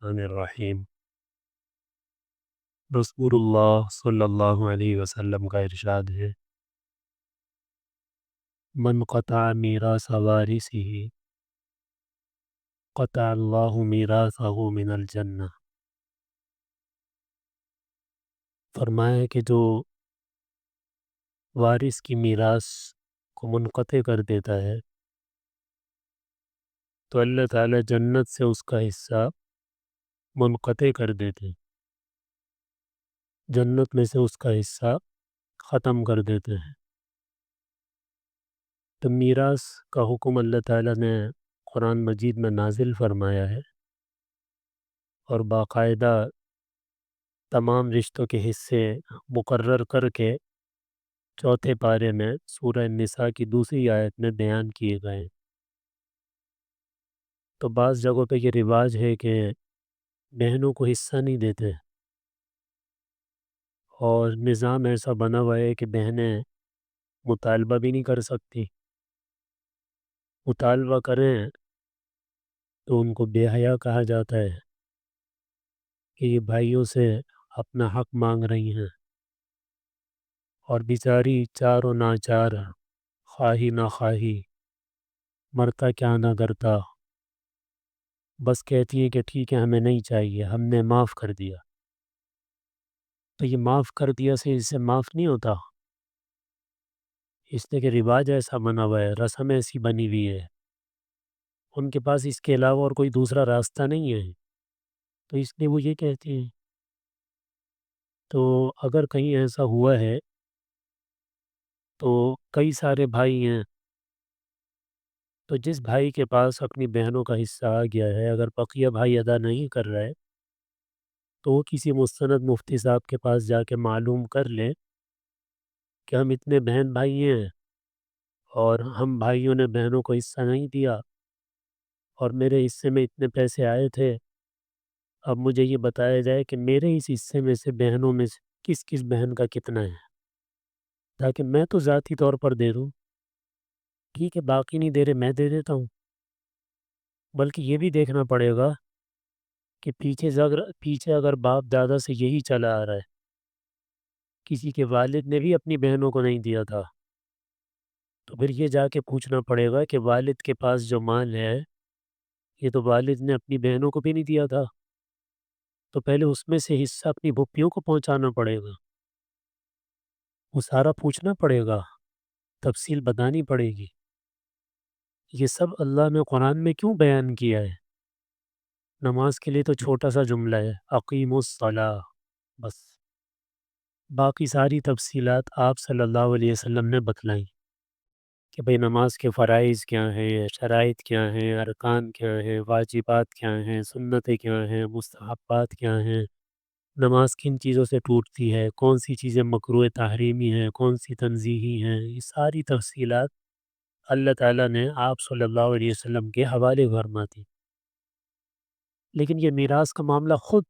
الرحمن الرحیم۔ رسول اللہ صلی اللہ علیہ وسلم کا ارشاد ہے، من قطع میراث وارثہ قطع اللہ میراثہ من الجنہ۔ فرمایا ہے کہ جو وارث کی میراث کو منقطع کر دیتا ہے تو اللہ تعالیٰ جنت سے اس کا حصہ منقطع کر دیتے ہیں، جنت میں سے اس کا حصہ ختم کر دیتے ہیں۔ تو میراث کا حکم اللہ تعالیٰ نے قرآن مجید میں نازل فرمایا ہے، اور باقاعدہ تمام رشتوں کے حصے مقرر کر کے چوتھے پارے میں سورہ نساء کی دوسری آیت میں بیان کیے گئے ہیں۔ تو بعض جگہوں پہ یہ رواج ہے کہ بہنوں کو حصہ نہیں دیتے، اور نظام ایسا بنا ہوا ہے کہ بہنیں مطالبہ بھی نہیں کر سکتی، مطالبہ کریں تو ان کو بے حیا کہا جاتا ہے کہ یہ بھائیوں سے اپنا حق مانگ رہی ہیں، اور بیچاری چار و ناچار، خواہی نہ خواہی، مرتا کیا نہ کرتا، بس کہتی ہیں کہ ٹھیک ہے ہمیں نہیں چاہیے، ہم نے معاف کر دیا۔ تو یہ معاف کر دیا سے اس سے معاف نہیں ہوتا، اس لیے کہ رواج ایسا بنا ہوا ہے، رسم ایسی بنی ہوئی ہے، ان کے پاس اس کے علاوہ اور کوئی دوسرا راستہ نہیں ہے، تو اس لیے وہ یہ کہتی ہیں۔ تو اگر کہیں ایسا ہوا ہے تو کئی سارے بھائی ہیں، تو جس بھائی کے پاس اپنی بہنوں کا حصہ آ گیا ہے، اگر بقیہ بھائی ادا نہیں کر رہا ہے تو وہ کسی مستند مفتی صاحب کے پاس جا کے معلوم کر لے کہ ہم اتنے بہن بھائی ہیں اور ہم بھائیوں نے بہنوں کو حصہ نہیں دیا، اور میرے حصے میں اتنے پیسے آئے تھے، اب مجھے یہ بتایا جائے کہ میرے اس حصے میں سے بہنوں میں سے کس کس بہن کا کتنا ہے، تاکہ میں تو ذاتی طور پر دے دوں، ٹھیک ہے باقی نہیں دے رہے میں دے دیتا ہوں، بلکہ یہ بھی دیکھنا پڑے گا کہ پیچھے اگر باپ دادا سے یہی چلا آ رہا ہے، کسی کے والد نے بھی اپنی بہنوں کو نہیں دیا تھا، تو پھر یہ جا کے پوچھنا پڑے گا کہ والد کے پاس جو مال ہے یہ تو والد نے اپنی بہنوں کو بھی نہیں دیا تھا، تو پہلے اس میں سے حصہ اپنی پھوپھیوں کو پہنچانا پڑے گا، وہ سارا پوچھنا پڑے گا، تفصیل بتانی پڑے گی۔ یہ سب اللہ نے قرآن میں کیوں بیان کیا ہے؟ نماز کے لیے تو چھوٹا سا جملہ ہے، اقیم الصلاۃ، بس باقی ساری تفصیلات آپ صلی اللہ علیہ وسلم نے بتلائیں کہ بھئی نماز کے فرائض کیا ہیں، شرائط کیا ہیں، ارکان کیا ہیں، واجبات کیا ہیں، سنتیں کیا ہیں، مستحبات کیا ہیں، نماز کن چیزوں سے ٹوٹتی ہے، کون سی چیزیں مکروہ تحریمی ہیں، کون سی تنزیہی ہیں، یہ ساری تفصیلات اللہ تعالیٰ نے آپ صلی اللہ علیہ وسلم کے حوالے فرما دی۔ لیکن یہ میراث کا معاملہ خود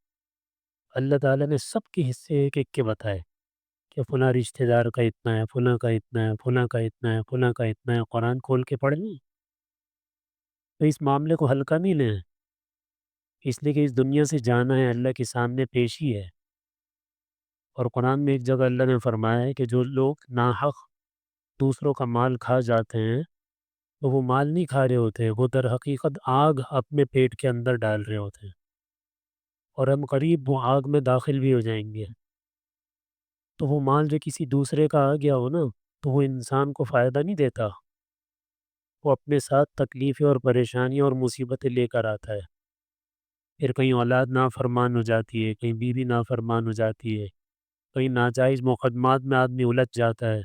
اللہ تعالیٰ نے سب کے حصے ایک ایک کے بتائے کہ فلاں رشتہ دار کا اتنا ہے، فلاں کا اتنا ہے، فلاں کا اتنا ہے، فلاں کا اتنا ہے، قرآن کھول کے پڑھ لیں تو اس معاملے کو ہلکا نہیں لیں، اس لیے کہ اس دنیا سے جانا ہے، اللہ کے سامنے پیشی ہے، اور قرآن میں ایک جگہ اللہ نے فرمایا ہے کہ جو لوگ ناحق دوسروں کا مال کھا جاتے ہیں تو وہ مال نہیں کھا رہے ہوتے، وہ در حقیقت آگ اپنے پیٹ کے اندر ڈال رہے ہوتے ہیں، اور ہم قریب وہ آگ میں داخل بھی ہو جائیں گے۔ تو وہ مال جو کسی دوسرے کا آ گیا ہو نا، تو وہ انسان کو فائدہ نہیں دیتا، وہ اپنے ساتھ تکلیفیں اور پریشانیاں اور مصیبتیں لے کر آتا ہے۔ پھر کہیں اولاد نافرمان ہو جاتی ہے، کہیں بیوی نافرمان ہو جاتی ہے، کہیں ناجائز مقدمات میں آدمی الجھ جاتا ہے،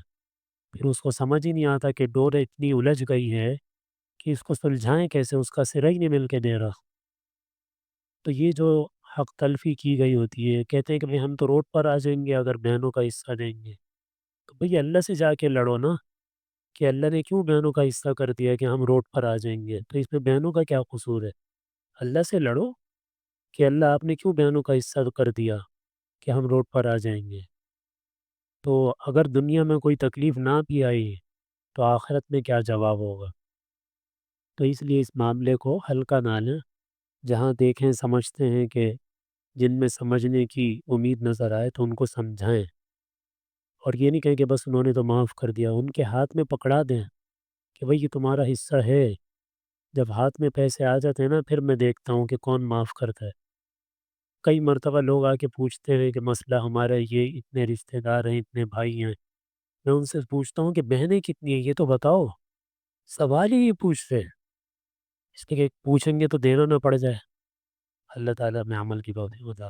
پھر اس کو سمجھ ہی نہیں آتا کہ ڈور اتنی الجھ گئی ہے کہ اس کو سلجھائیں کیسے، اس کا سرا ہی نہیں مل کے دے رہا۔ تو یہ جو حق تلفی کی گئی ہوتی ہے، کہتے ہیں کہ بھئی ہم تو روڈ پر آ جائیں گے اگر بہنوں کا حصہ دیں گے، تو بھئی اللہ سے جا کے لڑو نا کہ اللہ نے کیوں بہنوں کا حصہ کر دیا کہ ہم روڈ پر آ جائیں گے، تو اس میں بہنوں کا کیا قصور ہے؟ اللہ سے لڑو کہ اللہ آپ نے کیوں بہنوں کا حصہ کر دیا کہ ہم روڈ پر آ جائیں گے۔ تو اگر دنیا میں کوئی تکلیف نہ بھی آئی تو آخرت میں کیا جواب ہوگا؟ تو اس لیے اس معاملے کو ہلکا نہ لیں، جہاں دیکھیں سمجھتے ہیں کہ جن میں سمجھنے کی امید نظر آئے تو ان کو سمجھائیں، اور یہ نہیں کہیں کہ بس انہوں نے تو معاف کر دیا، ان کے ہاتھ میں پکڑا دیں کہ بھئی یہ تمہارا حصہ ہے۔ جب ہاتھ میں پیسے آ جاتے ہیں نا، پھر میں دیکھتا ہوں کہ کون معاف کرتا ہے۔ کئی مرتبہ لوگ آ کے پوچھتے ہیں کہ مسئلہ ہمارا یہ اتنے رشتہ دار ہیں، اتنے بھائی ہیں، میں ان سے پوچھتا ہوں کہ بہنیں کتنی ہیں یہ تو بتاؤ، سوال ہی یہ پوچھتے ہیں، اس لیے کہ پوچھیں گے تو دینا نہ پڑ جائے۔ اللہ تعالیٰ میں عمل کی توفیق عطا